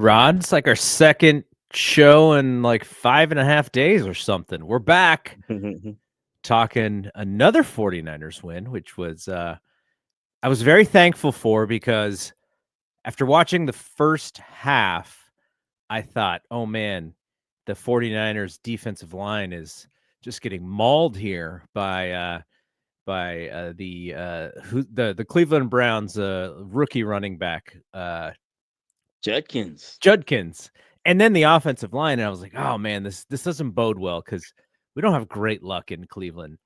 Rod, it's like our second show in like 5.5 days or something. We're back talking another 49ers win, which was I was very thankful for because after watching the first half, I thought, oh man, the 49ers defensive line is just getting mauled here by the Cleveland Browns rookie running back Judkins. And then the offensive line, and I was like, oh man, this doesn't bode well because we don't have great luck in Cleveland.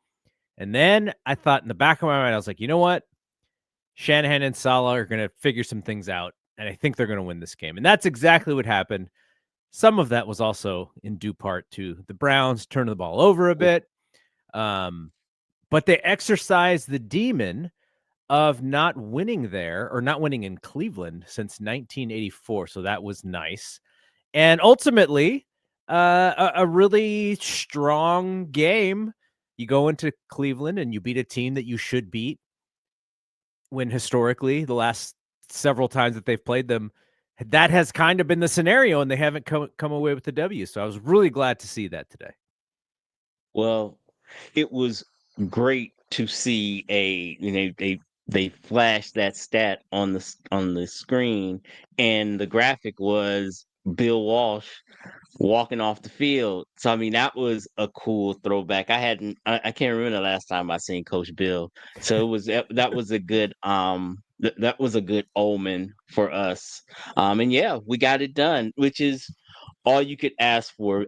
And then I thought in the back of my mind, I was like, you know what? Shanahan and Saleh are going to figure some things out, and I think they're going to win this game. And that's exactly what happened. Some of that was also in due part to the Browns turning the ball over a bit. But they exercised the demon of not winning there or not winning in Cleveland since 1984. So that was nice. And ultimately, a really strong game. You go into Cleveland and you beat a team that you should beat when historically the last several times that they've played them, that has kind of been the scenario and they haven't come away with the W. So I was really glad to see that today. Well, it was great to see they flashed that stat on the screen, and the graphic was Bill Walsh walking off the field. So I mean that was a cool throwback. I can't remember the last time I seen Coach Bill. So that was a good that was a good omen for us. And yeah, we got it done, which is all you could ask for.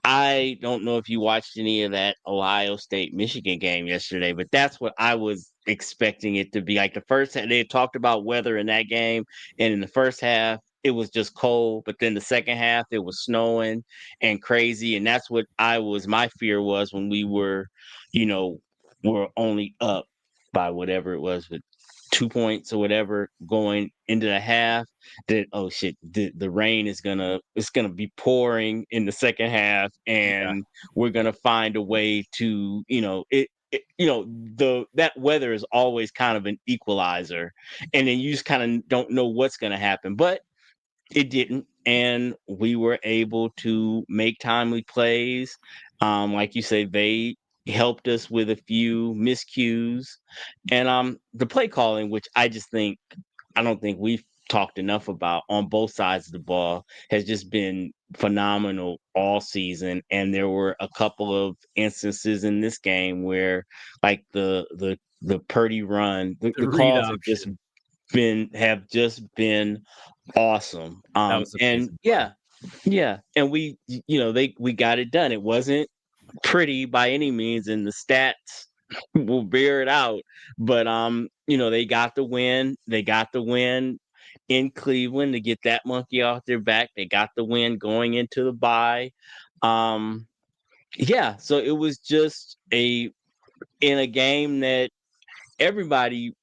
I don't know if you watched any of that Ohio State Michigan game yesterday, but that's what I was expecting it to be. Like they had talked about weather in that game, and in the first half it was just cold, but then the second half it was snowing and crazy, and that's what my fear was when we were, were only up by whatever it was, with 2 points or whatever going into the half, that oh shit, the rain is it's gonna be pouring in the second half, and we're gonna find a way to that weather is always kind of an equalizer, and then you just kind of don't know what's gonna happen, but it didn't, and we were able to make timely plays. Like you say, they helped us with a few miscues, and the play calling, which I don't think we've talked enough about on both sides of the ball, has just been phenomenal all season. And there were a couple of instances in this game where, like the Purdy run, the calls have just been awesome. That was And amazing. yeah, and we got it done. It wasn't pretty by any means, and the stats will bear it out. But they got the win. They got the win in Cleveland to get that monkey off their back. They got the win going into the bye. Yeah, so it was just in a game that everybody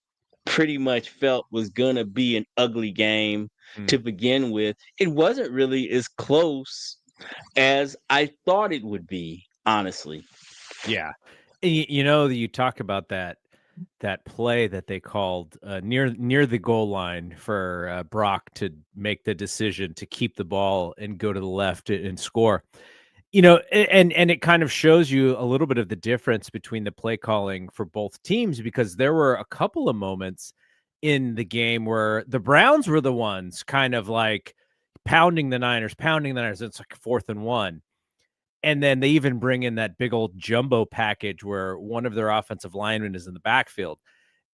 pretty much felt was gonna be an ugly game to begin with. It wasn't really as close as I thought it would be, honestly. Yeah. You talk about that play that they called near the goal line for Brock to make the decision to keep the ball and go to the left and score. And it kind of shows you a little bit of the difference between the play calling for both teams, because there were a couple of moments in the game where the Browns were the ones kind of like pounding the Niners. It's like 4th and 1. And then they even bring in that big old jumbo package where one of their offensive linemen is in the backfield.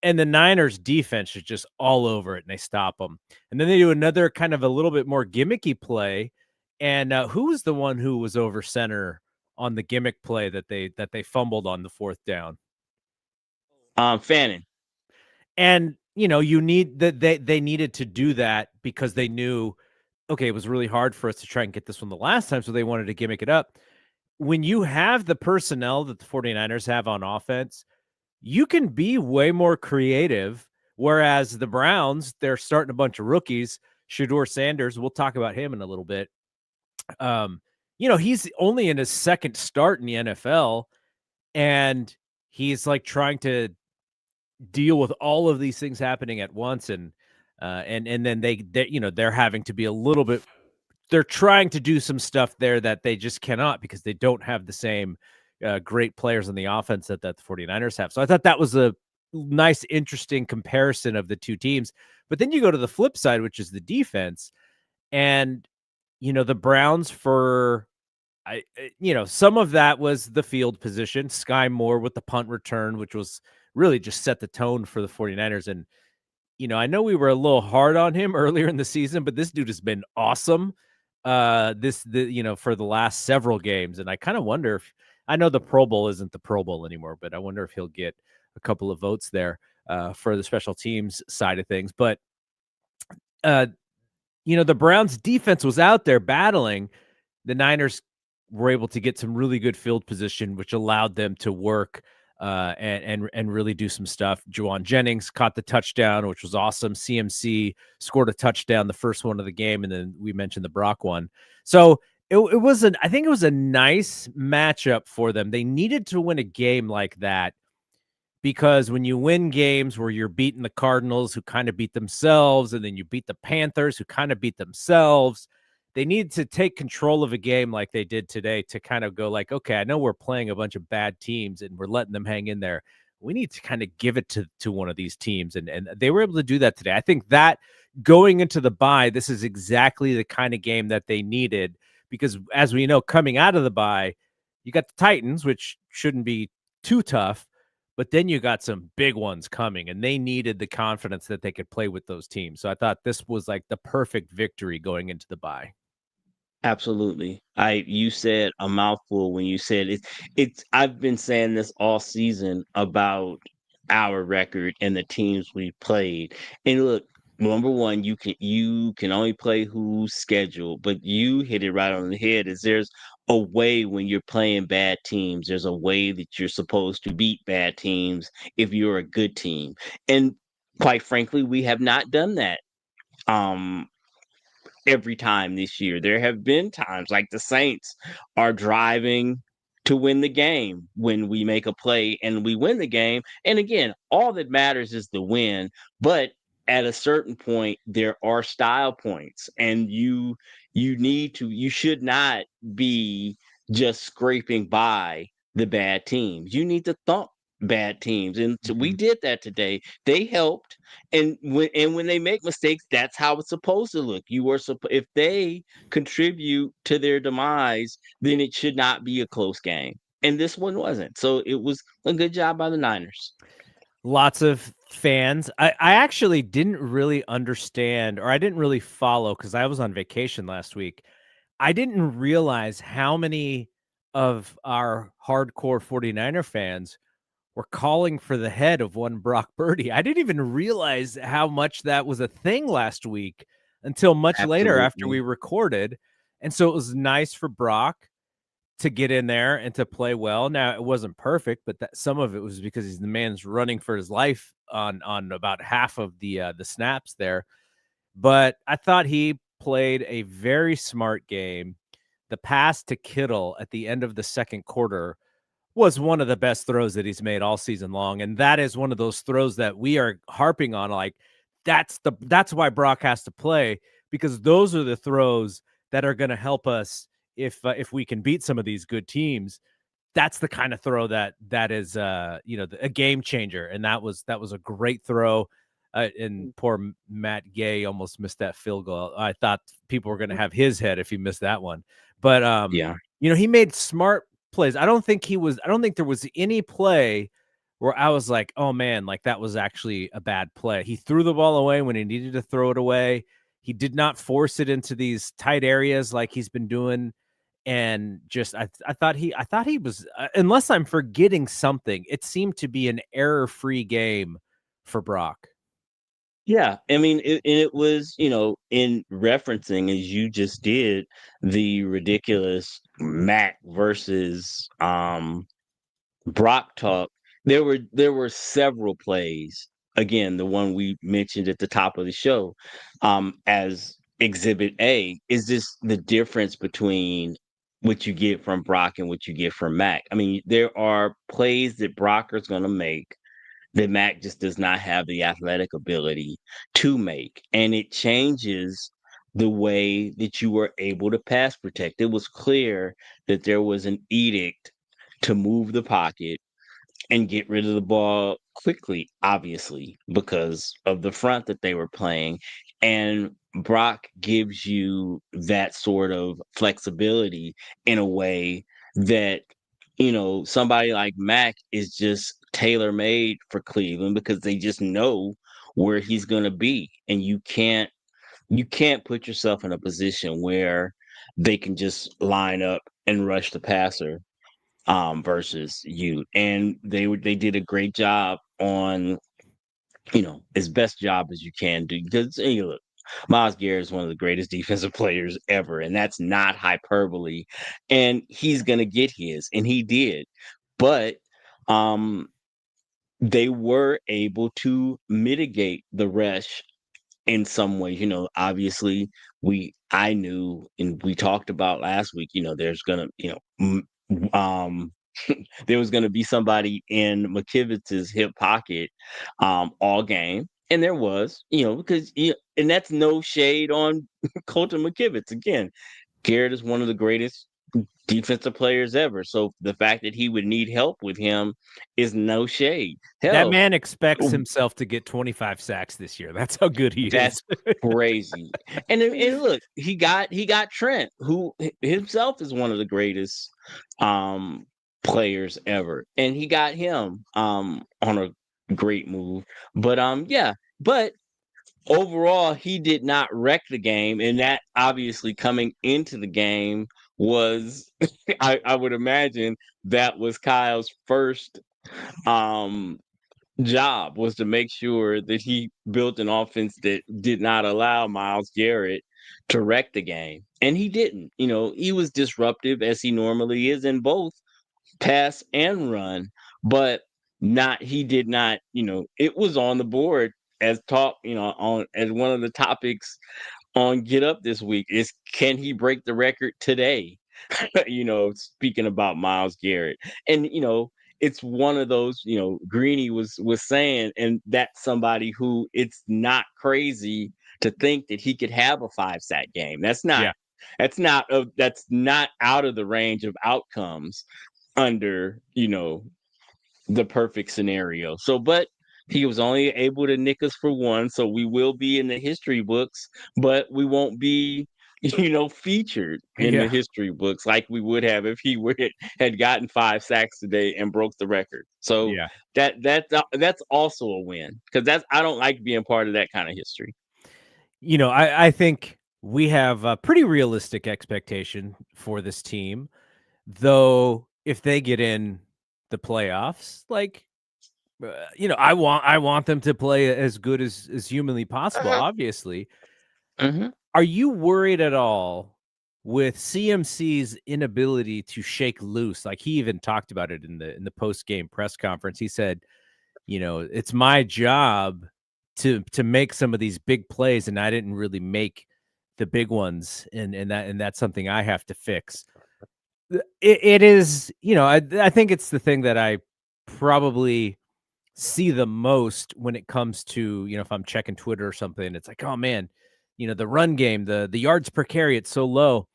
And the Niners defense is just all over it, and they stop them. And then they do another kind of a little bit more gimmicky play. And who was the one who was over center on the gimmick play that they fumbled on the 4th down? Fannin. And you need that they needed to do that because they knew, okay, it was really hard for us to try and get this one the last time, so they wanted to gimmick it up. When you have the personnel that the 49ers have on offense, you can be way more creative. Whereas the Browns, they're starting a bunch of rookies. Shedeur Sanders, we'll talk about him in a little bit. He's only in his second start in the NFL, and he's like trying to deal with all of these things happening at once, and then they're having to be a little bit they're trying to do some stuff there that they just cannot because they don't have the same great players on the offense that the 49ers have. So I thought that was a nice, interesting comparison of the two teams. But then you go to the flip side, which is the defense. And, the Browns some of that was the field position. Skyy Moore with the punt return, which was really just set the tone for the 49ers. And, I know we were a little hard on him earlier in the season, but this dude has been awesome for the last several games. And I kind of wonder if, I know the Pro Bowl isn't the Pro Bowl anymore, but I wonder if he'll get a couple of votes there for the special teams side of things. But, the Browns defense was out there battling. The Niners were able to get some really good field position, which allowed them to work and really do some stuff. Juwan Jennings caught the touchdown, which was awesome. CMC scored a touchdown, the first one of the game, and then we mentioned the Brock one. So I think it was a nice matchup for them. They needed to win a game like that because when you win games where you're beating the Cardinals, who kind of beat themselves, and then you beat the Panthers, who kind of beat themselves, they need to take control of a game like they did today to kind of go like, okay, I know we're playing a bunch of bad teams and we're letting them hang in there. We need to kind of give it to one of these teams. And they were able to do that today. I think that going into the bye, this is exactly the kind of game that they needed because as we know, coming out of the bye, you got the Titans, which shouldn't be too tough, but then you got some big ones coming and they needed the confidence that they could play with those teams. So I thought this was like the perfect victory going into the bye. Absolutely. You said a mouthful when you said it's I've been saying this all season about our record and the teams we played. And look, number one, you can only play who's scheduled, but you hit it right on the head is there's a way when you're playing bad teams, there's a way that you're supposed to beat bad teams if you're a good team. And quite frankly, we have not done that. Um every time this year. There have been times like the Saints are driving to win the game when we make a play and we win the game. And again, all that matters is the win, but at a certain point there are style points and you should not be just scraping by the bad teams. You need to thump bad teams and we did that today. They helped and when they make mistakes, that's how it's supposed to look. If they contribute to their demise, then it should not be a close game. And this one wasn't. So it was a good job by the Niners. Lots of fans. I actually didn't really understand, or I didn't really follow because I was on vacation last week. I didn't realize how many of our hardcore 49er fans were calling for the head of one Brock Purdy. I didn't even realize how much that was a thing last week until much later after we Absolutely. recorded. And so it was nice for Brock to get in there and to play well. Now it wasn't perfect, but some of it was because he's the man's running for his life on about half of the snaps there. But I thought he played a very smart game. The pass to Kittle at the end of the second quarter was one of the best throws that he's made all season long, and that is one of those throws that we are harping on. Like that's why Brock has to play because those are the throws that are going to help us if we can beat some of these good teams. That's the kind of throw that is a game changer, and that was a great throw. And poor Matt Gay almost missed that field goal. I thought people were going to have his head if he missed that one, but Yeah. he made smart plays. I don't think there was any play where I was like, oh man, like that was actually a bad play. He threw the ball away when he needed to throw it away. He did not force it into these tight areas like he's been doing. And just, I thought he was, unless I'm forgetting something, it seemed to be an error-free game for Brock. Yeah, I mean, it was, in referencing as you just did the ridiculous Mac versus Brock talk. There were several plays. Again, the one we mentioned at the top of the show, as Exhibit A, is just the difference between what you get from Brock and what you get from Mac. I mean, there are plays that Brock is going to make that Mac just does not have the athletic ability to make. And it changes the way that you were able to pass protect. It was clear that there was an edict to move the pocket and get rid of the ball quickly, obviously, because of the front that they were playing. And Brock gives you that sort of flexibility in a way that, somebody like Mac is just tailor made for Cleveland because they just know where he's going to be. And you can't put yourself in a position where they can just line up and rush the passer versus you. And they did a great job on, as best job as you can do. Because look, Myles Garrett is one of the greatest defensive players ever, and that's not hyperbole. And he's gonna get his, and he did. But um they were able to mitigate the rush in some ways. Obviously I knew, and we talked about last week, there's gonna, um there was gonna be somebody in McKivitz's hip pocket all game. And there was, because and that's no shade on Colton McKivitz. Again, Garrett is one of the greatest defensive players ever. So the fact that he would need help with him is no shade. That Hell, man expects himself to get 25 sacks this year. That's how good he that's is. crazy. And look, he got Trent, who himself is one of the greatest um players ever. And he got him on a great move. But yeah, but overall he did not wreck the game, and that obviously coming into the game was I would imagine that was Kyle's first um job, was to make sure that he built an offense that did not allow Myles Garrett to wreck the game. And he didn't. He was disruptive as he normally is in both pass and run, but not he did not, it was on the board as talk, on as one of the topics on Get Up this week is, can he break the record today? Speaking about Myles Garrett. And it's one of those, Greeny was saying, and that's somebody who it's not crazy to think that he could have a 5 sack game. Yeah. That's not out of the range of outcomes under, the perfect scenario. So, but he was only able to nick us for one, so we will be in the history books, but we won't be, featured in the Yeah. history books like we would have if he had gotten 5 sacks today and broke the record. So Yeah. that's also a win, because I don't like being part of that kind of history. I think we have a pretty realistic expectation for this team, though if they get in the playoffs, like, I want them to play as good as humanly possible, Uh-huh. obviously. Hmm. Are you worried at all with CMC's inability to shake loose? Like, he even talked about it in the post-game press conference. He said, it's my job to make some of these big plays, and I didn't really make the big ones, and that's something I have to fix. It is, I think it's the thing that I probably see the most when it comes to, if I'm checking Twitter or something, it's like, oh man, the run game, the yards per carry, it's so low.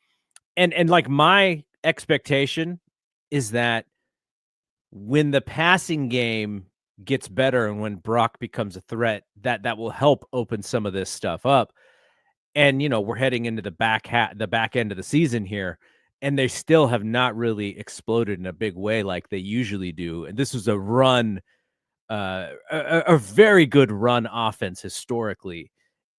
And like, my expectation is that when the passing game gets better and when Brock becomes a threat, that will help open some of this stuff up. And we're heading into the back end of the season here, and they still have not really exploded in a big way like they usually do. And this was a run, a very good run offense historically,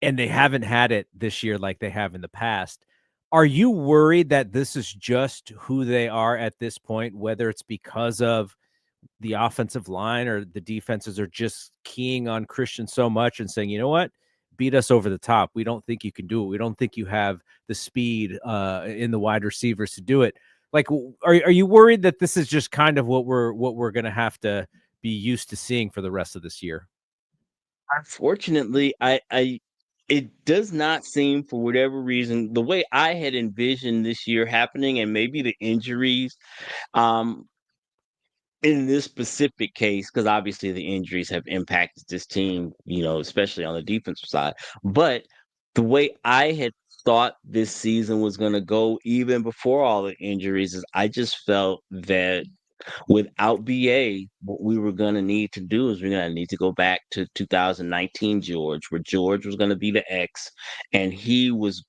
and they haven't had it this year like they have in the past. Are you worried that this is just who they are at this point, whether it's because of the offensive line or the defenses are just keying on Christian so much and saying, you know what, beat us over the top. We don't think you can do it. We don't think you have the speed in the wide receivers to do it. Like, are you worried that this is just kind of what we're going to have to be used to seeing for the rest of this year? Unfortunately, it does not seem, for whatever reason, the way I had envisioned this year happening, and maybe the injuries, um, in this specific case, because obviously the injuries have impacted this team, especially on the defensive side. But the way I had thought this season was going to go even before all the injuries is I just felt that without BA, what we were going to need to do is we're going to need to go back to 2019 George, where George was going to be the X, and he was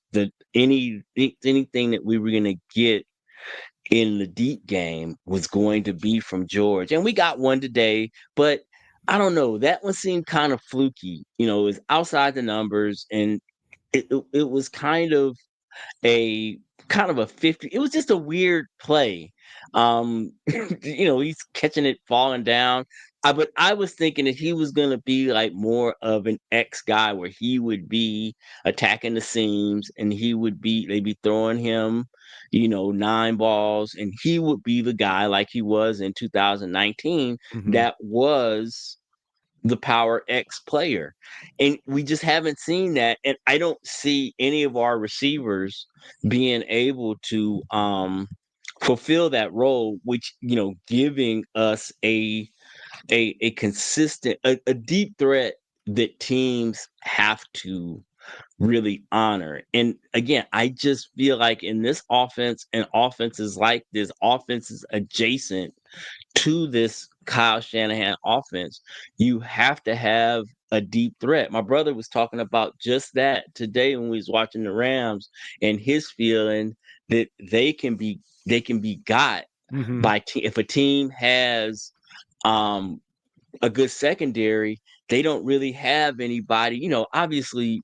anything that we were going to get in the deep game was going to be from George. And we got one today, but I don't know. That one seemed kind of fluky. You know, it was outside the numbers, and it was a kind of a 50. It was just a weird play. He's catching it falling down. But I was thinking that he was gonna be like more of an X guy where he would be attacking the seams and they'd be throwing him, 9 balls, and he would be the guy like he was in 2019 Mhm. that was the power X player. And we just haven't seen that. And I don't see any of our receivers being able to fulfill that role, which, giving us a consistent, a deep threat that teams have to really honor. And again, I just feel like in this offense and offenses like this, offenses adjacent to this Kyle Shanahan offense, you have to have a deep threat. My brother was talking about just that today when we was watching the Rams, and his feeling that they can be got Mhm. by if a team has um a good secondary, they don't really have anybody. Obviously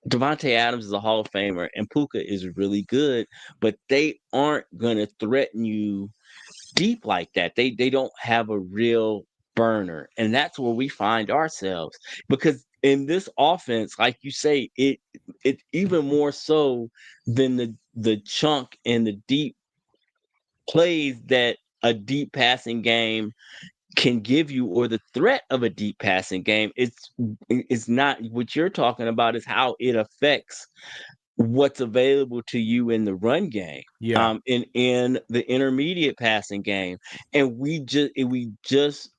Devontae Adams is a Hall of Famer and Puka is really good, but they aren't gonna threaten you deep like that. They don't have a real burner. And that's where we find ourselves. Because in this offense, like you say, it even more so than the chunk and the deep plays that a deep passing game can give you, or the threat of a deep passing game. It's not what you're talking about, is how it affects what's available to you in the run game, Yeah. in the intermediate passing game, and we just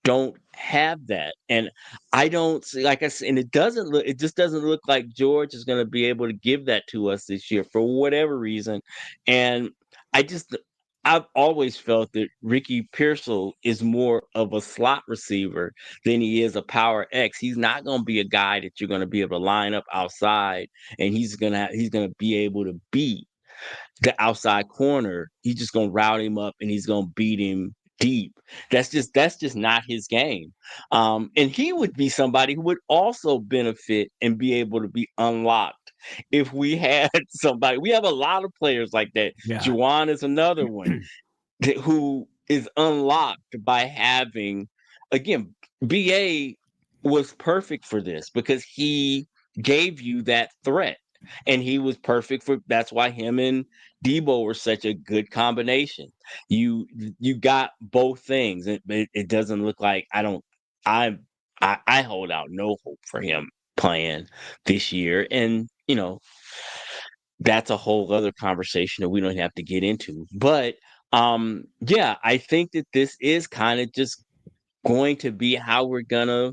don't have that. And I don't see, like I said, and it just doesn't look like George is going to be able to give that to us this year for whatever reason. And I just I've always felt that Ricky Pearsall is more of a slot receiver than he is a power X. He's not going to be a guy that you're going to be able to line up outside, and he's gonna be able to beat the outside corner. He's just gonna route him up and he's gonna beat him deep. That's just not his game. And he would be somebody who would also benefit and be able to be unlocked if we had somebody. We have a lot of players like that. Yeah. Juwan is another one who is unlocked by having, again, BA was perfect for this because he gave you that threat, and he was perfect for that's why him and Debo were such a good combination. You got both things. It doesn't look like I I hold out no hope for him playing this year. And that's a whole other conversation that we don't have to get into. But yeah, I think that this is kind of just going to be how we're gonna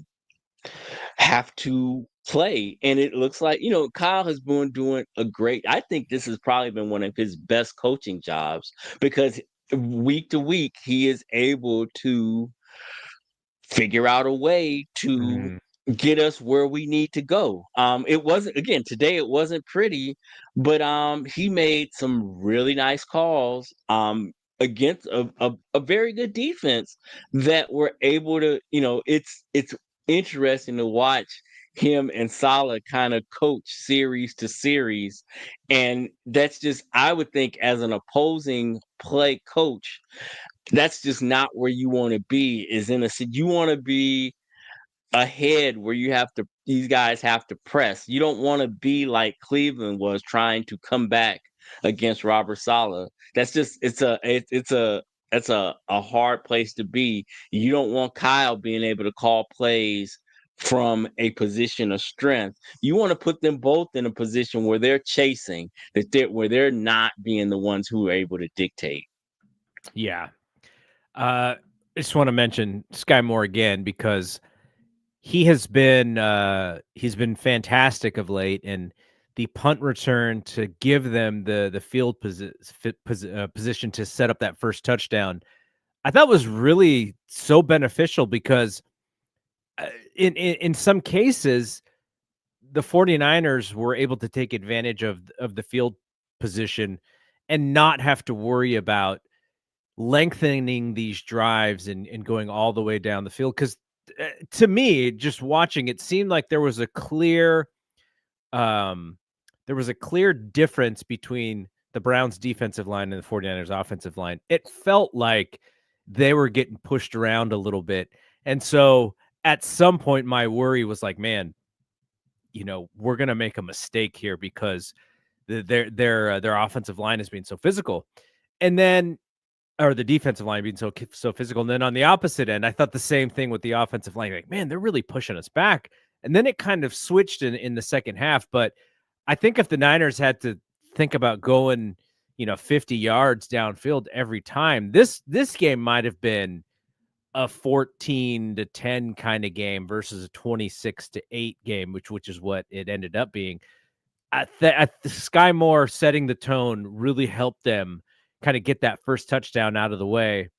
have to play. And it looks like, Kyle has been doing a great, I think this has probably been one of his best coaching jobs, because week to week he is able to figure out a way to Mhm. get us where we need to go. It wasn't, again, today it wasn't pretty, but he made some really nice calls against a very good defense that were able to, it's interesting to watch him and Salah kind of coach series to series. And that's just, I would think, as an opposing play coach, that's just not where you want to be. Is in a you want to be ahead where these guys have to press. You don't want to be like Cleveland was trying to come back against Robert Saleh. That's just it's a hard place to be. You don't want Kyle being able to call plays from a position of strength. You want to put them both in a position where they're chasing, where they're not being the ones who are able to dictate. Yeah. I just want to mention Skyy Moore again because he's been fantastic of late, and the punt return to give them the field position to set up that first touchdown, I thought was really so beneficial because in some cases, the 49ers were able to take advantage of the field position and not have to worry about lengthening these drives and going all the way down the field. Because to me, just watching, it seemed like um, there was a clear difference between the Browns defensive line and the 49ers offensive line. It felt like they were getting pushed around a little bit. And so at some point, my worry was like, man, we're going to make a mistake here because their offensive line is being so physical. And then, or the defensive line being so physical. And then on the opposite end, I thought the same thing with the offensive line. Like, man, they're really pushing us back. And then it kind of switched in the second half. But I think if the Niners had to think about going, 50 yards downfield every time, this game might have been a 14-10 kind of game versus a 26-8 game, which is what it ended up being. Skyy Moore setting the tone really helped them kind of get that first touchdown out of the way.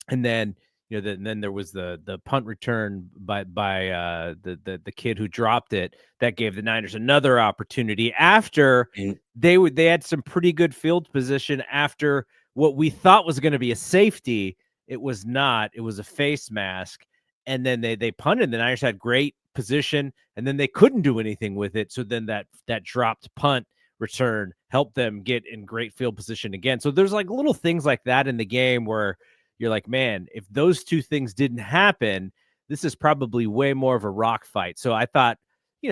And then, then there was the punt return by the kid who dropped it that gave the Niners another opportunity after they had some pretty good field position after what we thought was going to be a safety. It was not. It was a face mask. And then they punted. The Niners had great position, and then they couldn't do anything with it. So then that dropped punt return helped them get in great field position again. So there's like little things like that in the game where you're like, man, if those two things didn't happen, this is probably way more of a rock fight. So I thought,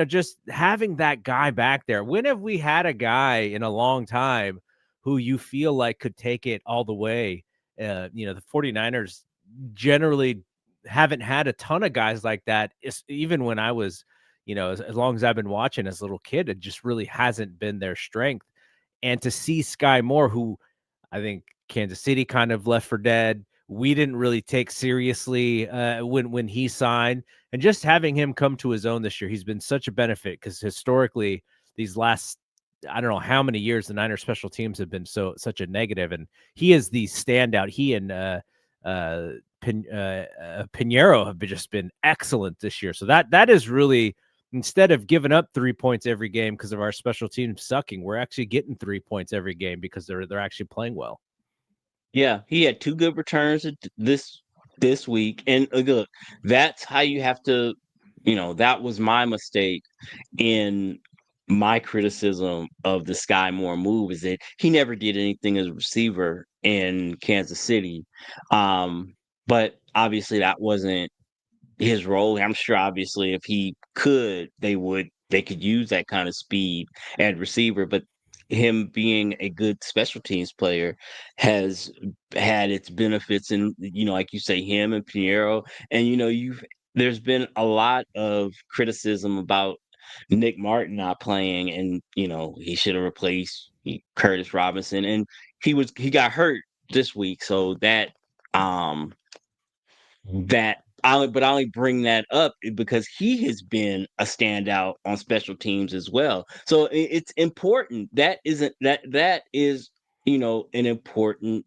just having that guy back there, when have we had a guy in a long time who you feel like could take it all the way? The 49ers generally haven't had a ton of guys like that. Even when I was, as long as I've been watching as a little kid, it just really hasn't been their strength. And to see Skyy Moore, who I think Kansas City kind of left for dead, we didn't really take seriously when he signed, and just having him come to his own this year, he's been such a benefit because historically these last, I don't know how many years, the Niners special teams have been such a negative, and he is the standout. He and Pinheiro have just been excellent this year. So that is really, instead of giving up 3 points every game because of our special teams sucking, we're actually getting 3 points every game because they're actually playing well. Yeah, he had 2 good returns this week, and look, that's how you have to. That was my mistake in my criticism of the Skyy Moore move, is that he never did anything as a receiver in Kansas City. But obviously that wasn't his role. I'm sure obviously if he could, they could use that kind of speed at receiver, but him being a good special teams player has had its benefits. And like you say, him and Pinheiro, and there's been a lot of criticism about Nick Martin not playing, and he should have replaced Curtis Robinson, and he got hurt this week, so I only bring that up because he has been a standout on special teams as well. So it's important. That is an important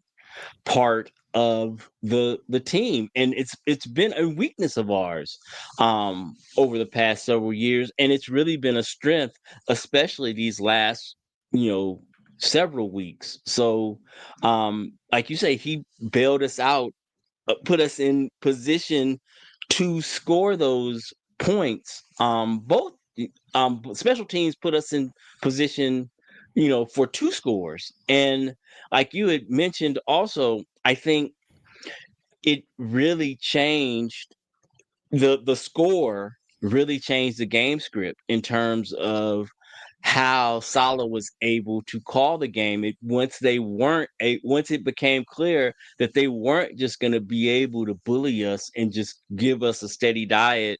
part of the team, and it's been a weakness of ours over the past several years, and it's really been a strength, especially these last several weeks. So like you say, he bailed us out, put us in position to score those points. Both special teams put us in position, for 2 scores. And like you had mentioned also, I think it really changed the score really changed the game script in terms of how Saleh was able to call the game. Once it became clear that they weren't just going to be able to bully us and just give us a steady diet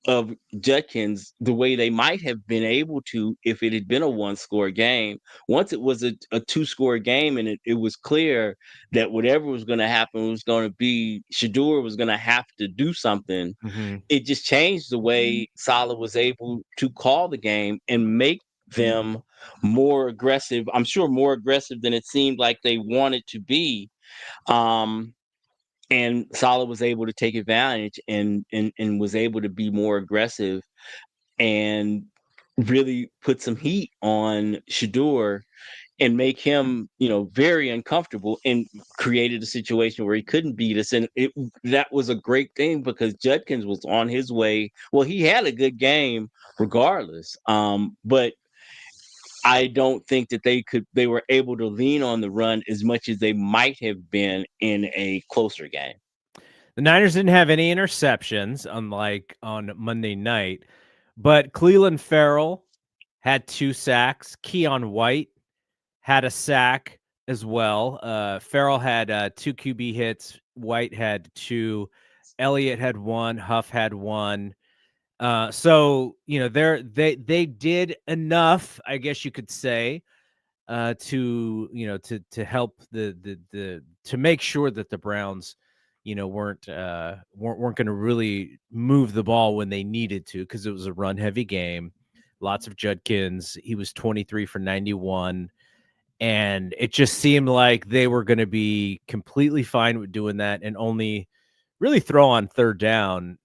of Judkins the way they might have been able to if it had been a 1-score game. Once it was a 2-score game, and it was clear that whatever was going to happen was going to be Shador was going to have to do something. Mm-hmm. It just changed the way Saleh was able to call the game and make them more aggressive. I'm sure more aggressive than it seemed like they wanted to be. Um, and Salah was able to take advantage and was able to be more aggressive and really put some heat on Shador and make him, very uncomfortable, and created a situation where he couldn't beat us. And that was a great thing because Judkins was on his way. Well, he had a good game regardless. But I don't think that they were able to lean on the run as much as they might have been in a closer game. The Niners didn't have any interceptions, unlike on Monday night, but Cleveland Farrell had 2 sacks. Keon White had a sack as well. Farrell had 2 QB hits. White had 2. Elliott had 1. Huff had 1. So they did enough, I guess you could say, to help to make sure that the Browns, weren't going to really move the ball when they needed to, because it was a run heavy game. Lots of Judkins. He was 23 for 91. And it just seemed like they were going to be completely fine with doing that and only really throw on third down.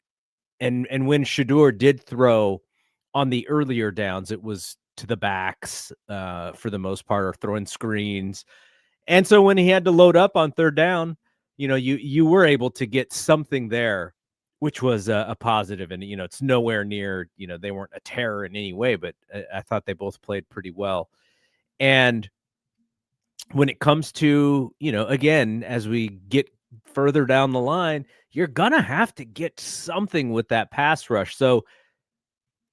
And when Shador did throw on the earlier downs, it was to the backs for the most part, or throwing screens. And so when he had to load up on third down, you were able to get something there, which was a positive. And, it's nowhere near, they weren't a terror in any way, but I thought they both played pretty well. And when it comes to, again, as we get further down the line, you're going to have to get something with that pass rush. So,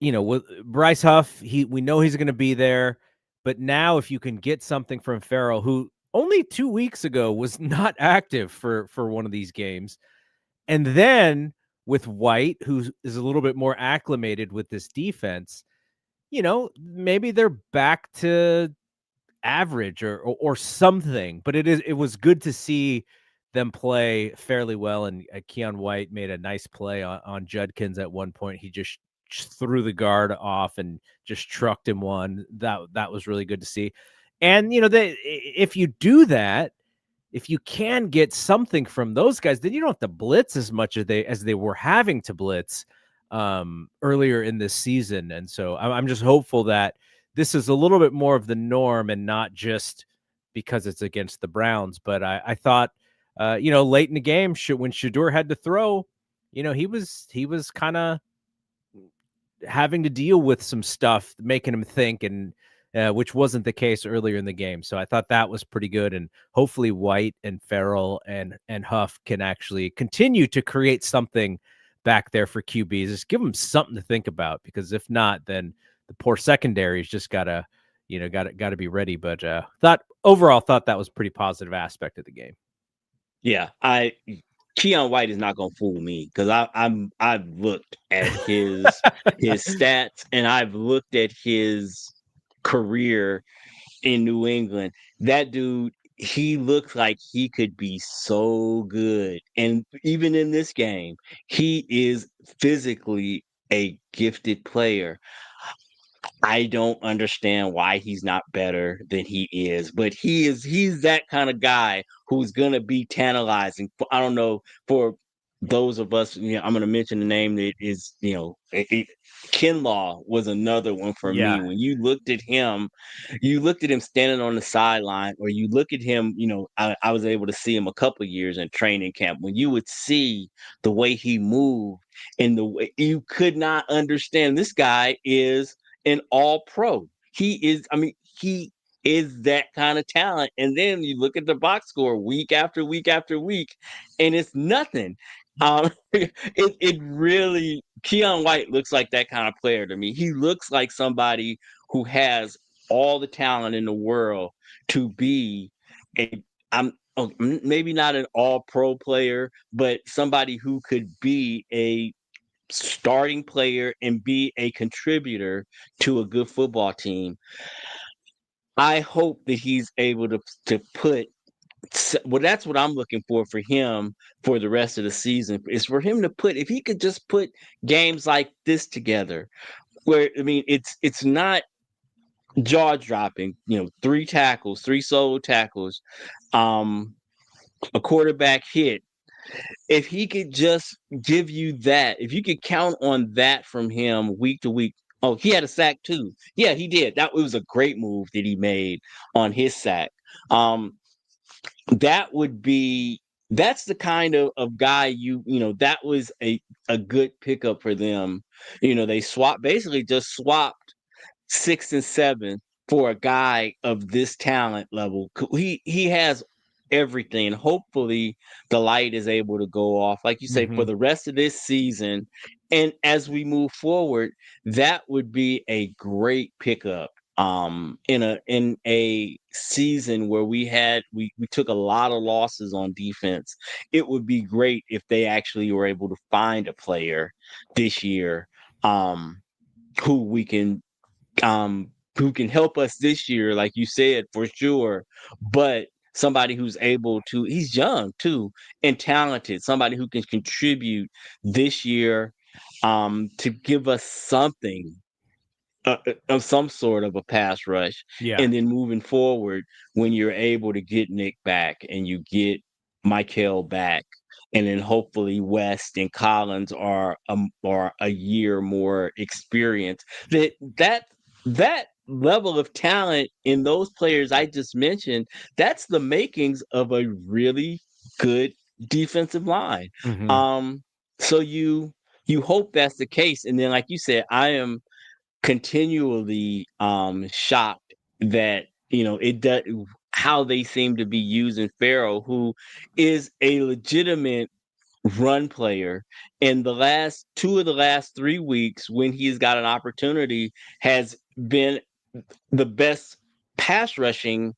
with Bryce Huff, we know he's going to be there, but now if you can get something from Farrell, who only 2 weeks ago was not active for one of these games, and then with White, who is a little bit more acclimated with this defense, maybe they're back to average or something. But it was good to see them play fairly well, and Keon White made a nice play on Judkins at one point. He just threw the guard off and just trucked him one. That was really good to see. And if you do that, if you can get something from those guys, then you don't have to blitz as much as they were having to blitz earlier in this season. And so I'm just hopeful that this is a little bit more of the norm and not just because it's against the Browns. But I thought, late in the game, when Shador had to throw, he was kind of having to deal with some stuff, making him think, and which wasn't the case earlier in the game. So I thought that was pretty good. And hopefully White and Farrell and Huff can actually continue to create something back there for QBs. Just give them something to think about, because if not, then the poor secondary's just gotta be ready. But thought that was pretty positive aspect of the game. Yeah, Keon White is not gonna fool me, because I've looked at his stats, and I've looked at his career in New England. That dude, he looks like he could be so good. And even in this game, he is physically a gifted player. I don't understand why he's not better than he is, but he's that kind of guy who's gonna be tantalizing. I don't know, for those of us, I'm gonna mention the name that is, Kinlaw was another one for me. When you looked at him standing on the sideline, or you look at him, I was able to see him a couple of years in training camp. When you would see the way he moved, and the way you could not understand, this guy is an all-pro. He is that kind of talent. And then you look at the box score week after week after week, and it's nothing. It really, Keon White looks like that kind of player to me. He looks like somebody who has all the talent in the world to be maybe not an all-pro player, but somebody who could be a starting player and be a contributor to a good football team. I hope that he's able to put, well, that's what I'm looking for him for the rest of the season, is for him to put, if he could just put games like this together, where, it's not jaw dropping. 3 tackles, 3 solo tackles, a quarterback hit. If he could just give you that, if you could count on that from him week to week. Oh, he had a sack too. Yeah, he did. That was a great move that he made on his sack. Um, that would be that's the kind of guy that was a good pickup for them. They basically just swapped 6 and 7 for a guy of this talent level. He has everything. Hopefully, the light is able to go off, like you say, for Mhm. the rest of this season. And as we move forward, that would be a great pickup. In a season where we took a lot of losses on defense, it would be great if they actually were able to find a player this year, who we can who can help us this year, like you said, for sure. But somebody who's able to, he's young too and talented, somebody who can contribute this year, to give us something, of some sort of a pass rush. Yeah. And then moving forward, when you're able to get Nick back and you get Michael back, and then hopefully West and Collins are a year more experienced, that level of talent in those players I just mentioned, that's the makings of a really good defensive line. Mhm. Um, so you hope that's the case. And then, like you said, I am continually shocked that it does how they seem to be using Farrell, who is a legitimate run player. In the last 3 weeks, when he's got an opportunity, has been the best pass rushing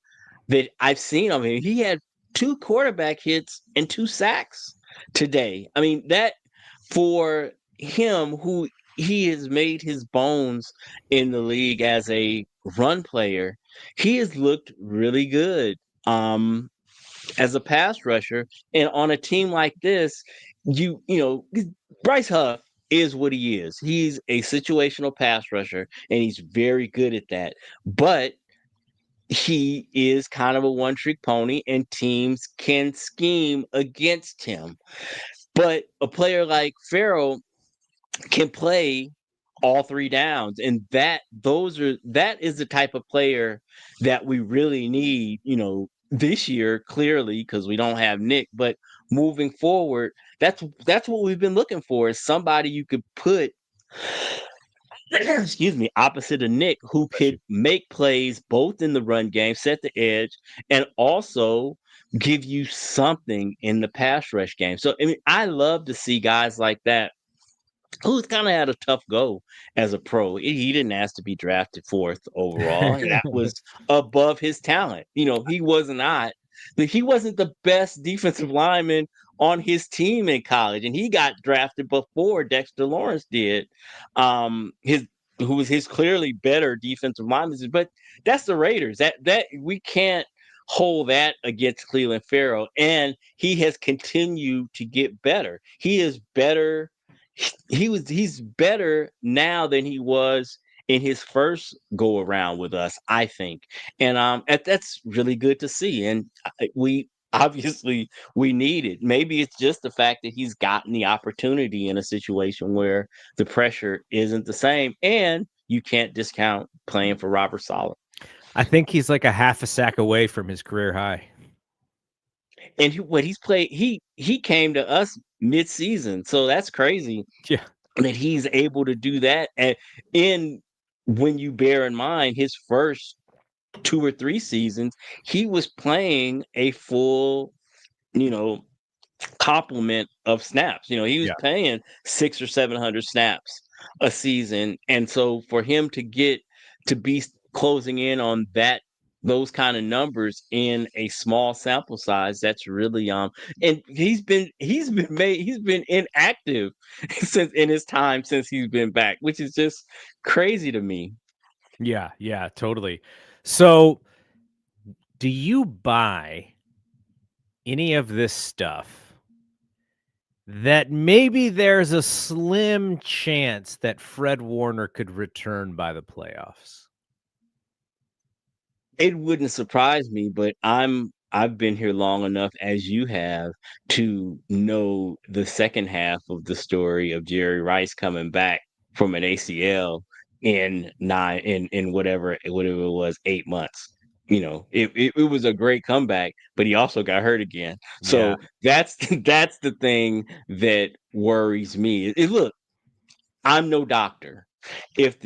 that I've seen of him. He had 2 quarterback hits and 2 sacks today. I mean, that, for him, who he has made his bones in the league as a run player, he has looked really good. As a pass rusher, and on a team like this, Bryce Huff is what he is. He's a situational pass rusher, and he's very good at that. But he is kind of a one-trick pony, and teams can scheme against him. But a player like Farrell can play all 3 downs, and that is the type of player that we really need, this year, clearly, because we don't have Nick. But moving forward, that's what we've been looking for, is somebody you could put excuse me, opposite of Nick, who Bless could you. make plays both in the run game, set the edge, and also give you something in the pass rush game. So, I mean, I love to see guys like that, who's kind of had a tough go as a pro. He didn't ask to be drafted 4th overall, and that was above his talent. He wasn't the best defensive lineman on his team in college, and he got drafted before Dexter Lawrence did. His Who was his clearly better defensive lineman, but that's the Raiders. That we can't hold that against Cleveland Farrell, and he has continued to get better. He is better. He's better now than he was in his first go around with us, I think. And that's really good to see. And we obviously we need it. Maybe it's just the fact that he's gotten the opportunity in a situation where the pressure isn't the same, and you can't discount playing for Robert Saleh. I think he's like a half a sack away from his career high. And what he's played, he came to us mid-season, so that's crazy Yeah. that he's able to do that. And in when you bear in mind his first 2 or 3 seasons, he was playing a full, you know, complement of snaps. He was Yeah. playing 600 or 700 snaps a season, and so for him to be closing in on those kind of numbers in a small sample size, that's really and he's been inactive since in his time since he's been back, which is just crazy to me. Yeah, yeah, totally. So, do you buy any of this stuff that maybe there's a slim chance that Fred Warner could return by the playoffs? It wouldn't surprise me, but I've been here long enough as you have to know the second half of the story of Jerry Rice coming back from an ACL in whatever it was, 8 months. It was a great comeback, but he also got hurt again. Yeah. So that's that's the thing that worries me. Look, I'm no doctor. If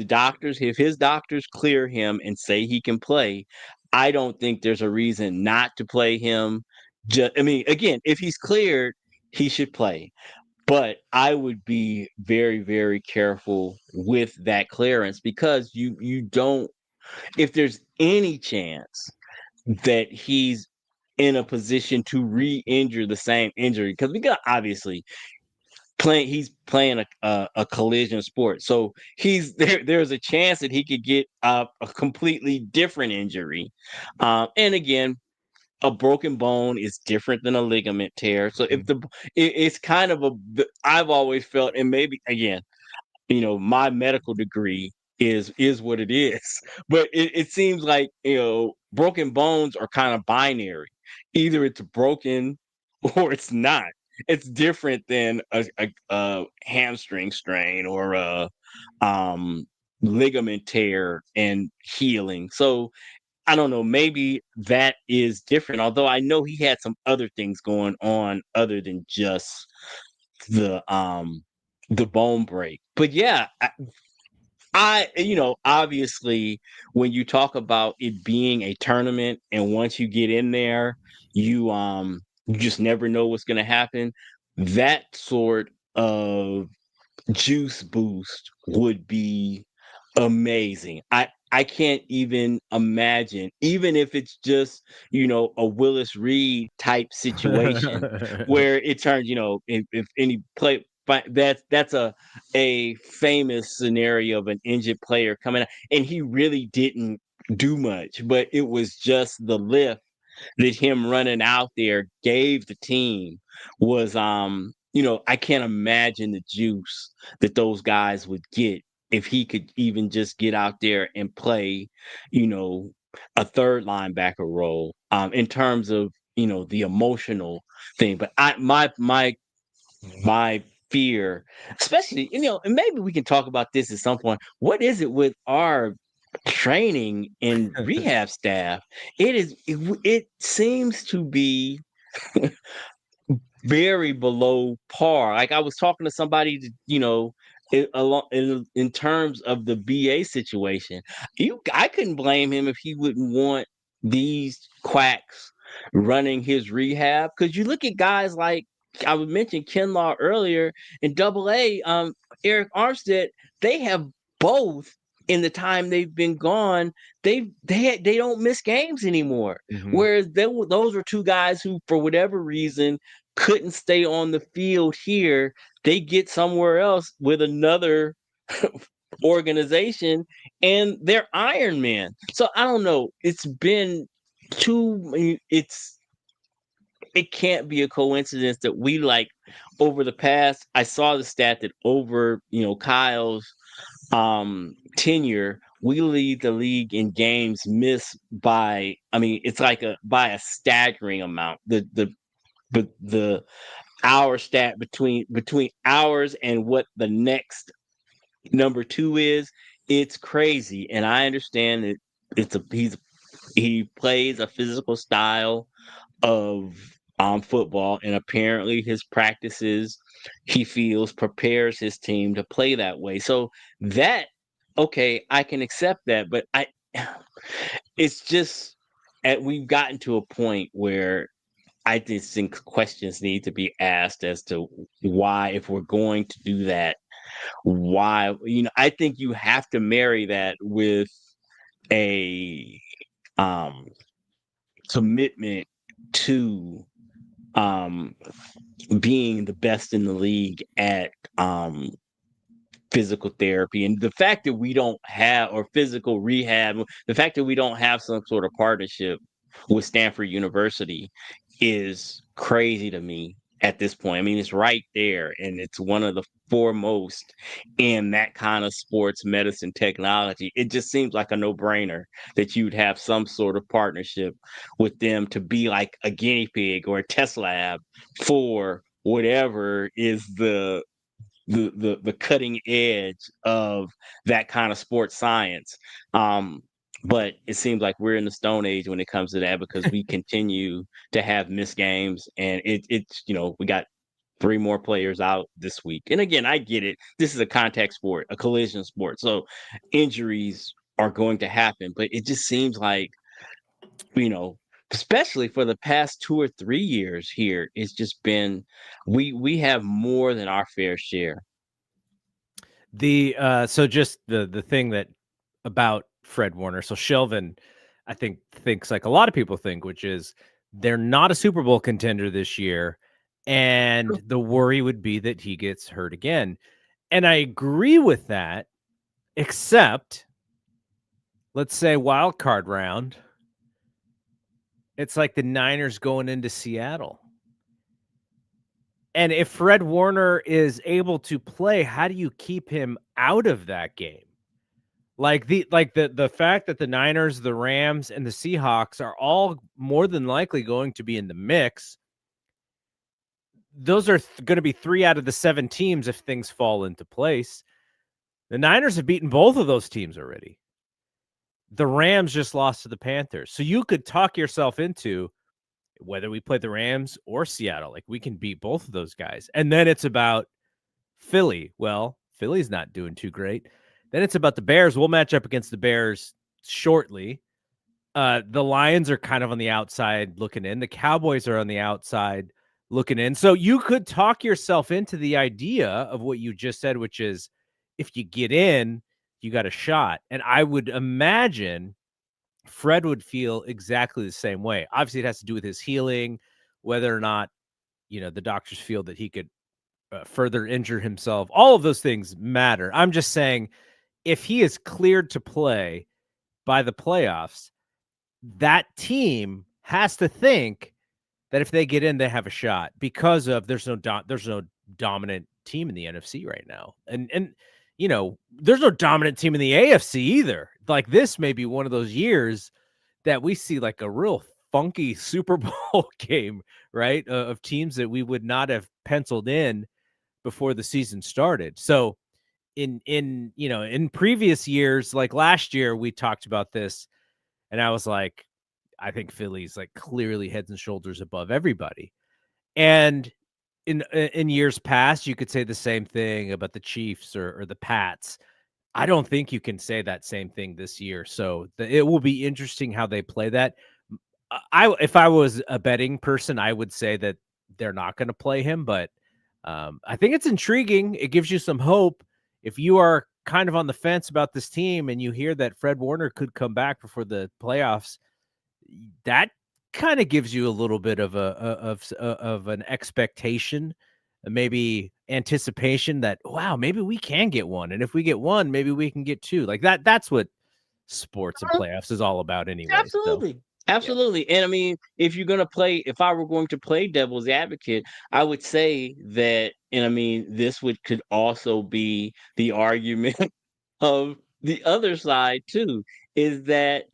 his doctors clear him and say he can play, I don't think there's a reason not to play him. I mean, again, if he's cleared, he should play. But I would be very, very careful with that clearance because you don't if there's any chance that he's in a position to re-injure the same injury, because we got obviously he's playing a collision sport, so there's a chance that he could get a completely different injury, and again, a broken bone is different than a ligament tear. So if Mhm. it's kind of I've always felt, and maybe again, my medical degree is what it is. But it seems like, broken bones are kind of binary. Either it's broken or it's not. It's different than a hamstring strain or a um ligament tear and healing. So I don't know, maybe that is different. Although I know he had some other things going on other than just the um the bone break. But yeah, obviously, when you talk about it being a tournament, and once you get in there, you just never know what's going to happen. That sort of juice boost would be amazing. I can't even imagine, even if it's just, a Willis Reed type situation where it turns, if any play, but that's a famous scenario of an injured player coming out, and he really didn't do much, but it was just the lift that him running out there gave the team was I can't imagine the juice that those guys would get if he could even just get out there and play, you know, a third linebacker role, in terms of, the emotional thing. But my fear, especially, and maybe we can talk about this at some point. What is it with our training and rehab staff? It seems to be very below par. Like, I was talking to somebody, in terms of the BA situation. I couldn't blame him if he wouldn't want these quacks running his rehab. Because you look at guys like, I would mention Kinlaw earlier in Double A, Eric Armstead. They have both. In the time they've been gone, they don't miss games anymore. Mhm. Whereas those are two guys who, for whatever reason, couldn't stay on the field here. They get somewhere else with another organization, and they're Iron Man. So I don't know. It can't be a coincidence that we, like, over the past, I saw the stat that over, Kyle's tenure, we lead the league in games missed by, I mean, it's like by a staggering amount. The hour stat between ours and what the next number two is, it's crazy. And I understand that he plays a physical style of football, and apparently his practices, he feels, prepares his team to play that way. So that, okay, I can accept that, but I it's just, we've gotten to a point where I just think questions need to be asked as to why, if we're going to do that, why, I think you have to marry that with a um commitment to um being the best in the league at physical therapy, and the fact that we don't have, or physical rehab, the fact that we don't have some sort of partnership with Stanford University is crazy to me. at this point. I mean, it's right there, and it's one of the foremost in that kind of sports medicine technology. It just seems like a no-brainer that you'd have some sort of partnership with them to be like a guinea pig or a test lab for whatever is the cutting edge of that kind of sports science. Um, but it seems like we're in the stone age when it comes to that because we continue to have missed games, and it's we got three more players out this week. And again, I get it. This is a contact sport, a collision sport, so injuries are going to happen. But it just seems like you know especially for the past 2 or 3 years here, it's just been we have more than our fair share. So just the thing that about Fred Warner. So Shelvin, I think, thinks like a lot of people think, which is they're not a Super Bowl contender this year, and the worry would be that he gets hurt again. And I agree with that, except let's say wild card round. It's like the Niners going into Seattle. And if Fred Warner is able to play, how do you keep him out of that game? The fact that the Niners, the Rams, and the Seahawks are all more than likely going to be in the mix. Those are going to be 3 out of the 7 teams if things fall into place. The Niners have beaten both of those teams already. The Rams just lost to the Panthers. So you could talk yourself into whether we play the Rams or Seattle, like we can beat both of those guys. And then it's about Philly. Well, Philly's not doing too great. Then it's about the Bears. We'll match up against the Bears shortly. The Lions are kind of on the outside looking in. The Cowboys are on the outside looking in. So you could talk yourself into the idea of what you just said, which is if you get in, you got a shot. And I would imagine Fred would feel exactly the same way. Obviously, it has to do with his healing, whether or not, the doctors feel that he could further injure himself. All of those things matter. I'm just saying if he is cleared to play by the playoffs, that team has to think that if they get in, they have a shot because of there's no dominant team in the NFC right now. And there's no dominant team in the AFC either. Like this may be one of those years that we see like a real funky Super Bowl game, right? Of teams that we would not have penciled in before the season started. So in previous years, like last year, we talked about this and I was like, I think Philly's like clearly heads and shoulders above everybody. And in years past, you could say the same thing about the Chiefs or the Pats. I don't think you can say that same thing this year. So it will be interesting how they play that. If I was a betting person, I would say that they're not going to play him, but I think it's intriguing. It gives you some hope. If you are kind of on the fence about this team and you hear that Fred Warner could come back before the playoffs, that kind of gives you a little bit of of an expectation, maybe anticipation that wow, maybe we can get one, and if we get one, maybe we can get two. Like that. That's what sports and playoffs is all about, anyway. So Absolutely. yeah, Absolutely. And I mean, if I were going to play devil's advocate, I would say that, and I mean, this could also be the argument of the other side too, is that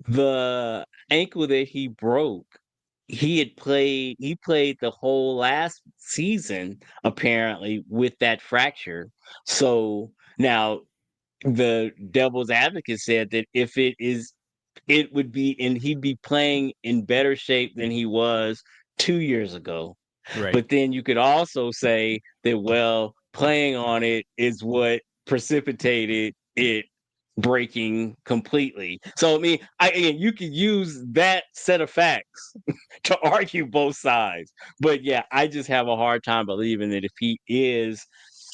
the ankle that he broke, he played the whole last season apparently with that fracture. So now the devil's advocate said that if it would be and he'd be playing in better shape than he was 2 years ago. right. But then you could also say that, well, playing on it is what precipitated it breaking completely. So I mean, again, you could use that set of facts to argue both sides. But yeah, I just have a hard time believing that if he is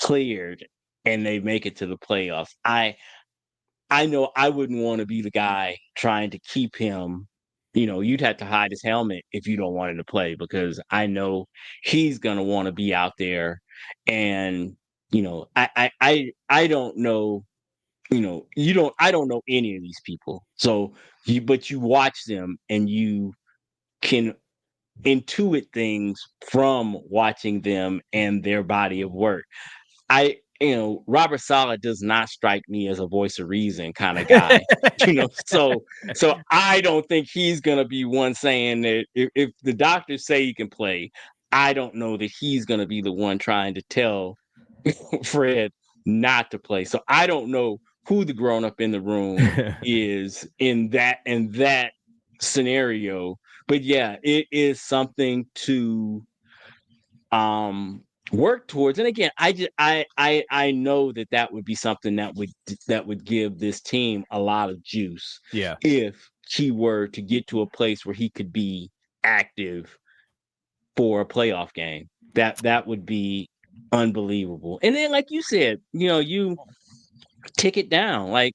cleared and they make it to the playoffs, I know I wouldn't want to be the guy trying to keep him. You'd have to hide his helmet if you don't want him to play because I know he's gonna want to be out there. And I don't know. You don't. I don't know any of these people. So but you watch them and you can intuit things from watching them and their body of work. Robert Saleh does not strike me as a voice of reason kind of guy. So I don't think he's gonna be one saying that if the doctors say he can play, I don't know that he's gonna be the one trying to tell Fred not to play. So I don't know who the grown up in the room is in that scenario. But yeah, it is something to work towards. And again, I know that would be something that would give this team a lot of juice. Yeah. If he were to get to a place where he could be active for a playoff game, that would be unbelievable. And then, like you said, you tick it down. Like,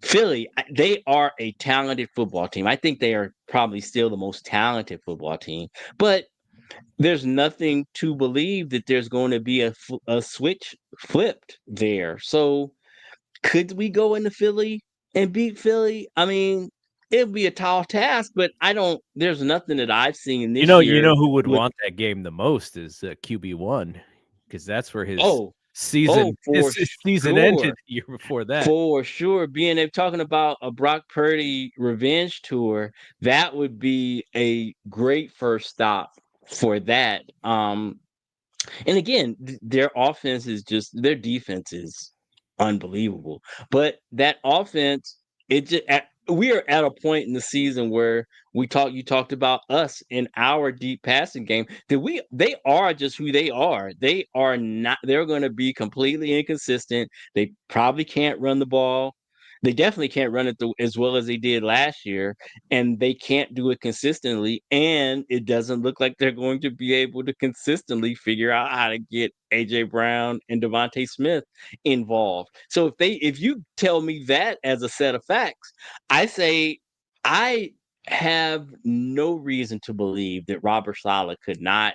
Philly, they are a talented football team. I think they are probably still the most talented football team, but there's nothing to believe that there's going to be a switch flipped there. So could we go into Philly and beat Philly? I mean, it'd be a tall task, but there's nothing that I've seen this You year know who would with, want that game the most is QB1, because that's where his oh, season for his season ended sure. the year before that. For sure. Being they're talking about a Brock Purdy revenge tour, that would be a great first stop for that. And again, their defense is unbelievable. But that offense, we are at a point in the season where you talked about us in our deep passing game, that they are just who they are. They are not, they're going to be completely inconsistent. They probably can't run the ball. They definitely can't run it as well as they did last year, and they can't do it consistently. And it doesn't look like they're going to be able to consistently figure out how to get AJ Brown and Devontae Smith involved. So if you tell me that as a set of facts, I say I have no reason to believe that Robert Saleh could not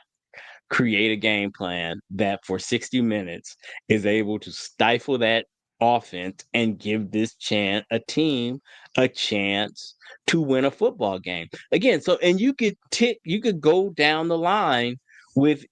create a game plan that for 60 minutes is able to stifle that offense and give this team a chance to win a football game. Again, so and you could go down the line with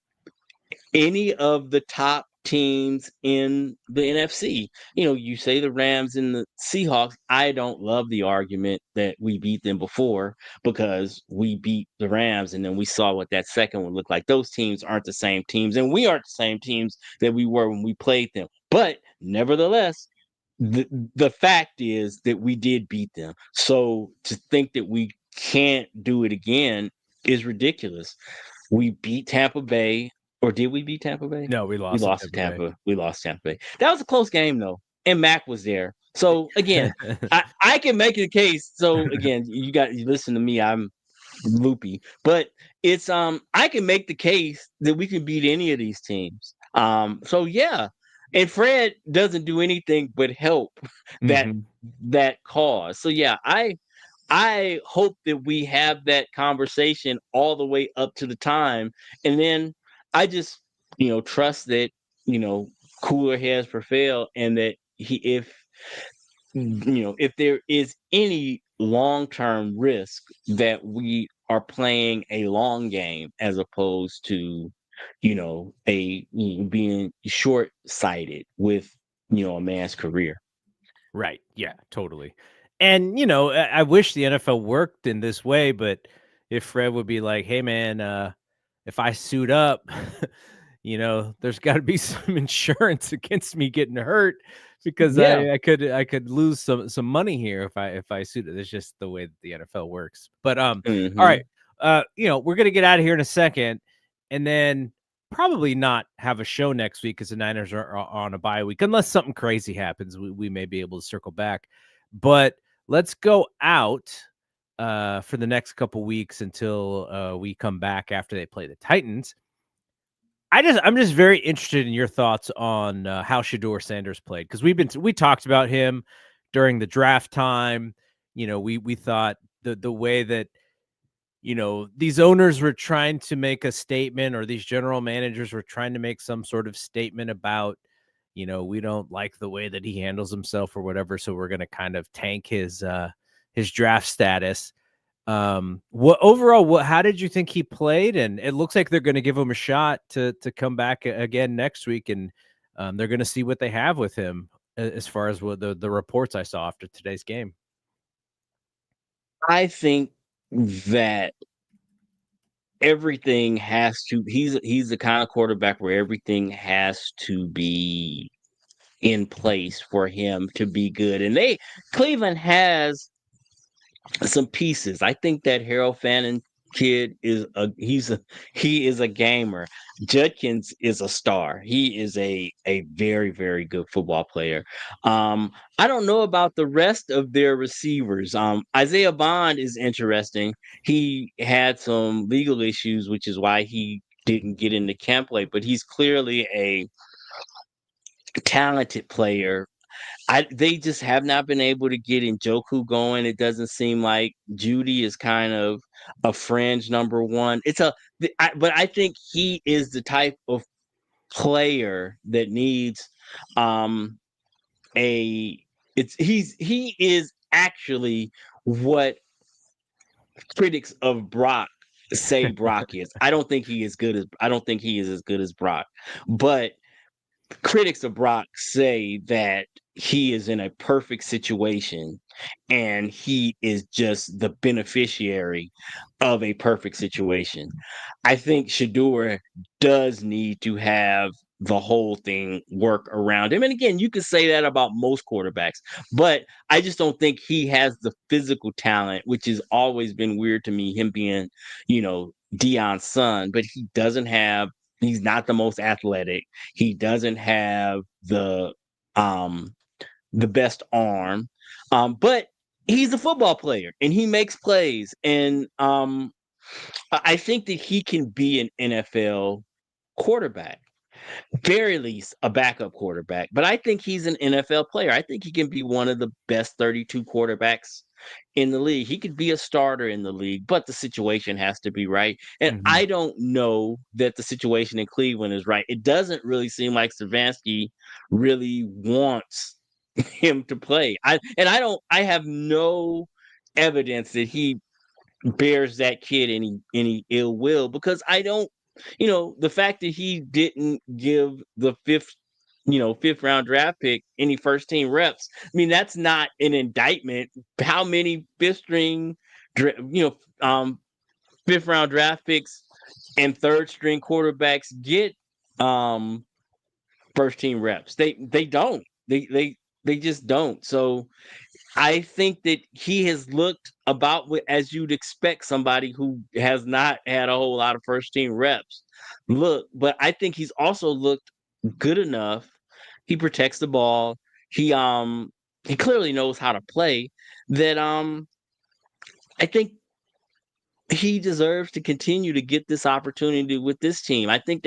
any of the top teams in the NFC. You say the Rams and the Seahawks. I don't love the argument that we beat them before, because we beat the Rams and then we saw what that second one looked like. Those teams aren't the same teams, and we aren't the same teams that we were when we played them. But nevertheless, the fact is that we did beat them. So to think that we can't do it again is ridiculous. We beat Tampa Bay, or did we beat Tampa Bay? No, we We lost to lost to Tampa Bay. Tampa. We lost Tampa Bay. That was a close game though, and Mac was there. So again, I can make a case. So again, you listen to me. I'm loopy, but it's I can make the case that we can beat any of these teams. So yeah, and Fred doesn't do anything but help that Mhm. that cause. So yeah, I hope that we have that conversation all the way up to the time. And then I just, trust that, you know, cooler heads prevail, and that if there is any long-term risk, that we are playing a long game as opposed to, being short-sighted with, a man's career. Right. Yeah, totally. And, I wish the NFL worked in this way, but if Fred would be like, "Hey man, if I suit up, there's got to be some insurance against me getting hurt, because Yeah. I could lose some money here if I suit it." It's just the way that the NFL works. But all right. Hmm. We're gonna get out of here in a second, and then probably not have a show next week because the Niners are on a bye week, unless something crazy happens. We may be able to circle back, but let's go out for the next couple weeks until we come back after they play the Titans. I'm just very interested in your thoughts on how Shador Sanders played, because we talked about him during the draft time. We thought the way that these owners were trying to make a statement, or these general managers were trying to make some sort of statement about, we don't like the way that he handles himself or whatever, so we're going to kind of tank his draft status. How did you think he played? And it looks like they're going to give him a shot to come back again next week, and they're going to see what they have with him as far as what the reports I saw after today's game. I think that everything has to he's the kind of quarterback where everything has to be in place for him to be good. And Cleveland has some pieces. I think that Harold Fannin kid he is a gamer. Judkins is a star. He is a very, very good football player. I don't know about the rest of their receivers. Isaiah Bond is interesting. He had some legal issues, which is why he didn't get into camp late, but he's clearly a talented player. They just have not been able to get Njoku going. It doesn't seem like Judy is kind of a fringe number one. But I think he is the type of player that needs um a he is actually what critics of Brock say Brock is. I don't think he is as good as Brock. But critics of Brock say that he is in a perfect situation and he is just the beneficiary of a perfect situation. I think Shador does need to have the whole thing work around him. And again, you could say that about most quarterbacks, but I just don't think he has the physical talent, which has always been weird to me, him being, Deion's son, but he's not the most athletic. He doesn't have the best arm. But he's a football player and he makes plays. And I think that he can be an NFL quarterback, very least a backup quarterback. But I think he's an NFL player. I think he can be one of the best 32 quarterbacks in the league. He could be a starter in the league, but the situation has to be right. And I don't know that the situation in Cleveland is right. It doesn't really seem like Stefanski really wants him to play. I have no evidence that he bears that kid any ill will, because I don't, the fact that he didn't give the fifth round draft pick any first team reps. I mean, that's not an indictment. How many fifth round draft picks and third string quarterbacks get first team reps? They don't. They just don't. So I think that he has looked about as you'd expect somebody who has not had a whole lot of first team reps look, but I think he's also looked good enough. He protects the ball. He clearly knows how to play that I think he deserves to continue to get this opportunity with this team. I think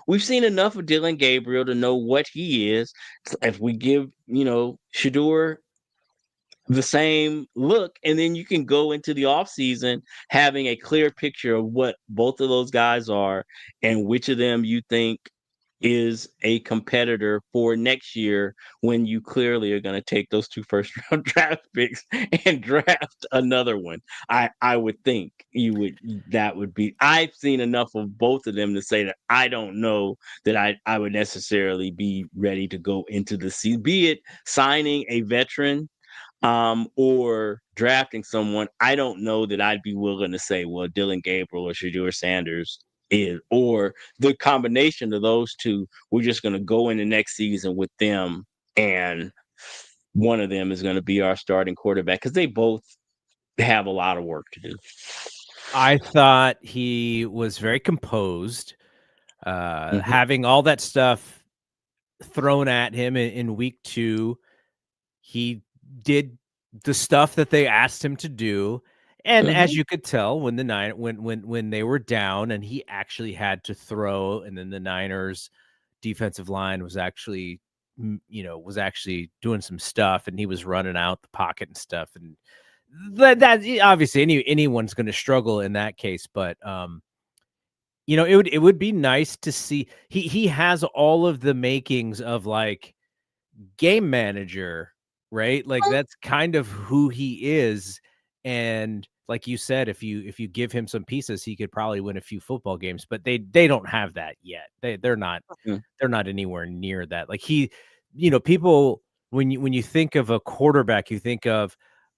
we've seen enough of Dylan Gabriel to know what he is. If we give, Shador the same look, and then you can go into the offseason having a clear picture of what both of those guys are and which of them you think is a competitor for next year, when you clearly are going to take those 2 first round draft picks and draft another one. I would think that would be, I've seen enough of both of them to say that I don't know that I would necessarily be ready to go into the season, be it signing a veteran or drafting someone. I don't know that I'd be willing to say, well, Dylan Gabriel or Shador Sanders is, or the combination of those two, we're just going to go into next season with them, and one of them is going to be our starting quarterback, because they both have a lot of work to do. I thought he was very composed, having all that stuff thrown at him in week 2. He did the stuff that they asked him to do. And as you could tell, when they were down and he actually had to throw, and then the Niners defensive line was actually doing some stuff, and he was running out the pocket and stuff. And that obviously anyone's going to struggle in that case, but it would be nice to see. He has all of the makings of like game manager, right? Like that's kind of who he is. And like you said, if you give him some pieces, he could probably win a few football games. But they don't have that yet. They're not anywhere near that. Like people, when you think of a quarterback, you think of,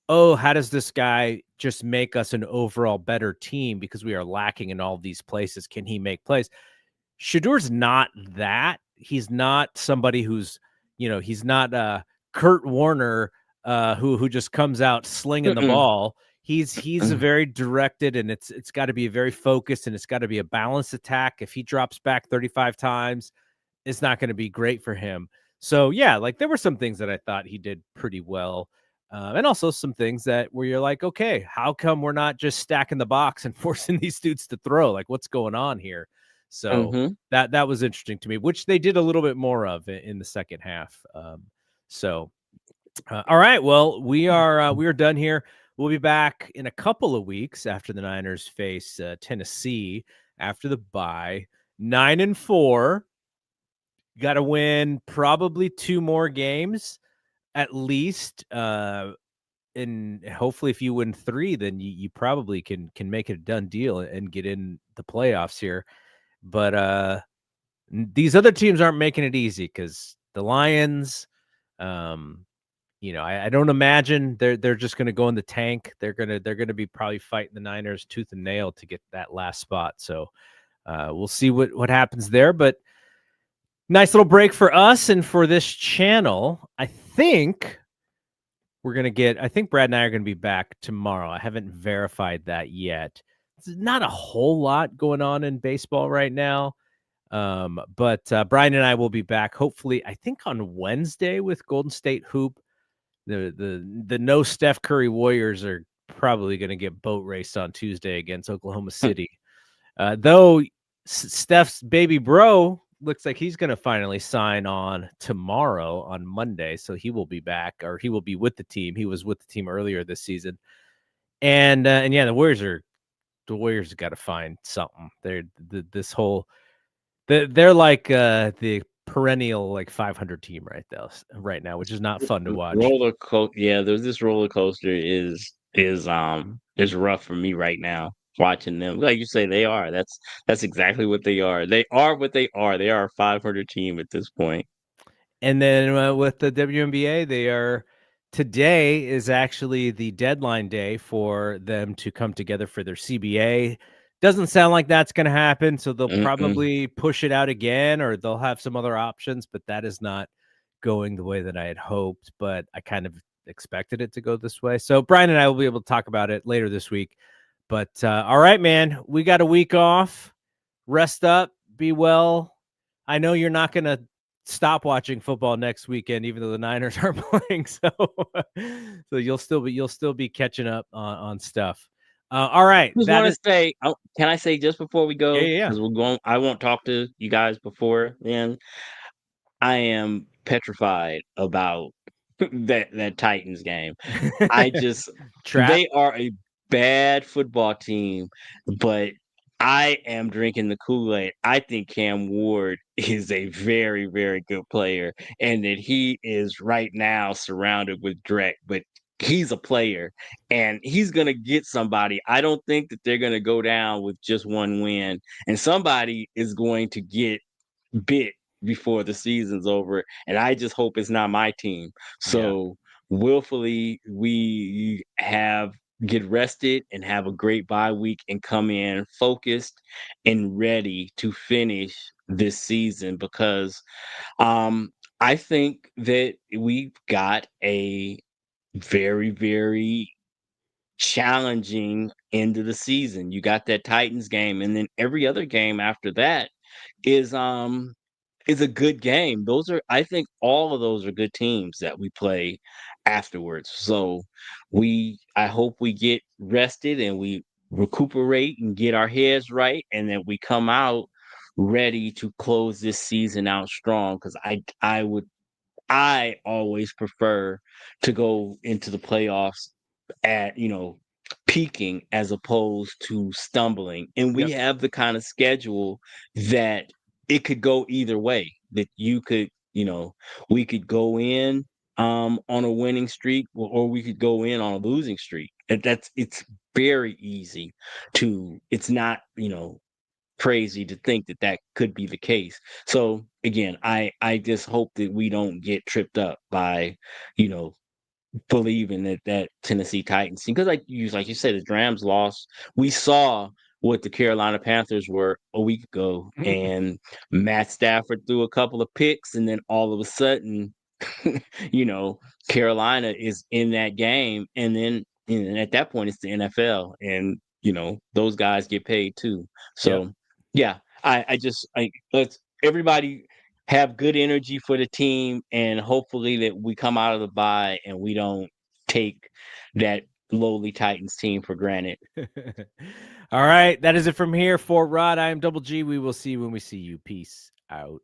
oh, how does this guy just make us an overall better team because we are lacking in all these places? Can he make plays? Shador's not that. He's not somebody who's, he's not Kurt Warner, who just comes out slinging the Mm-mm. ball. He's a very directed, and it's got to be very focused, and it's got to be a balanced attack. If he drops back 35 times, it's not going to be great for him. So yeah, like there were some things that I thought he did pretty well. And also some things that where you're like, okay, how come we're not just stacking the box and forcing these dudes to throw? Like, what's going on here? So Mm-hmm. that was interesting to me, which they did a little bit more of in the second half. So all right, well, we are done here. We'll be back in a couple of weeks after the Niners face Tennessee after the bye. 9-4. Got to win probably 2 more games at least. And hopefully, if you win 3, then you probably can make it a done deal and get in the playoffs here. But these other teams aren't making it easy because the Lions, I don't imagine they're just going to go in the tank. They're gonna be probably fighting the Niners tooth and nail to get that last spot. So we'll see what happens there. But nice little break for us and for this channel. I think Brad and I are gonna be back tomorrow. I haven't verified that yet. There's not a whole lot going on in baseball right now. But Brian and I will be back hopefully, I think on Wednesday with Golden State Hoop. The no Steph Curry Warriors are probably going to get boat raced on Tuesday against Oklahoma City. Though Steph's baby bro looks like he's going to finally sign on tomorrow on Monday, so he will be back, or he will be with the team. He was with the team earlier this season, and yeah, the Warriors got to find something. They're like the perennial like 500 team right now, which is not fun to watch. Roller coaster. Yeah, there's this roller coaster is rough for me right now. Watching them, like you say, they are. That's exactly what they are. They are what they are. They are a 500 team at this point. And then with the WNBA, today is actually the deadline day for them to come together for their CBA. Doesn't sound like that's going to happen, so they'll Mm-mm. probably push it out again, or they'll have some other options, but that is not going the way that I had hoped, but I kind of expected it to go this way. So Brian and I will be able to talk about it later this week. But all right, man, we got a week off. Rest up, be well. I know you're not going to stop watching football next weekend, even though the Niners are playing. So you'll still be catching up on stuff. All right, Just that want to is say, can I say just before we yeah, go, yeah, yeah. because we're going, I won't talk to you guys before then. I am petrified about that Titans game. I just Trap. they are a bad football team, but I am drinking the Kool-Aid. I think Cam Ward is a very, very good player, and that he is right now surrounded with Drek, but he's a player and he's gonna get somebody. I don't think that they're gonna go down with just one win, and somebody is going to get bit before the season's over, and I just hope it's not my team. Yeah. So willfully, we have get rested and have a great bye week and come in focused and ready to finish this season because um I think that we've got a very, very challenging end of the season. You got that Titans game, and then every other game after that is um is a good game. Those are I think all of those are good teams that we play afterwards. So I hope we get rested and we recuperate and get our heads right and then we come out ready to close this season out strong cuz I always prefer to go into the playoffs at, peaking as opposed to stumbling. And we Yep. have the kind of schedule that it could go either way. That you could, we could go in on a winning streak or we could go in on a losing streak. And it's very easy to. It's not, crazy to think that that could be the case. So again, I just hope that we don't get tripped up by, you know, believing that Tennessee Titans team, because like you said, the Rams lost. We saw what the Carolina Panthers were a week ago, and Matt Stafford threw a couple of picks, and then all of a sudden, you know, Carolina is in that game, and then at that point it's the NFL, and those guys get paid too. Yep. So yeah, I let's everybody have good energy for the team, and hopefully that we come out of the bye and we don't take that lowly Titans team for granted. All right. That is it from here for Rod. I am Double G. We will see you when we see you. Peace out.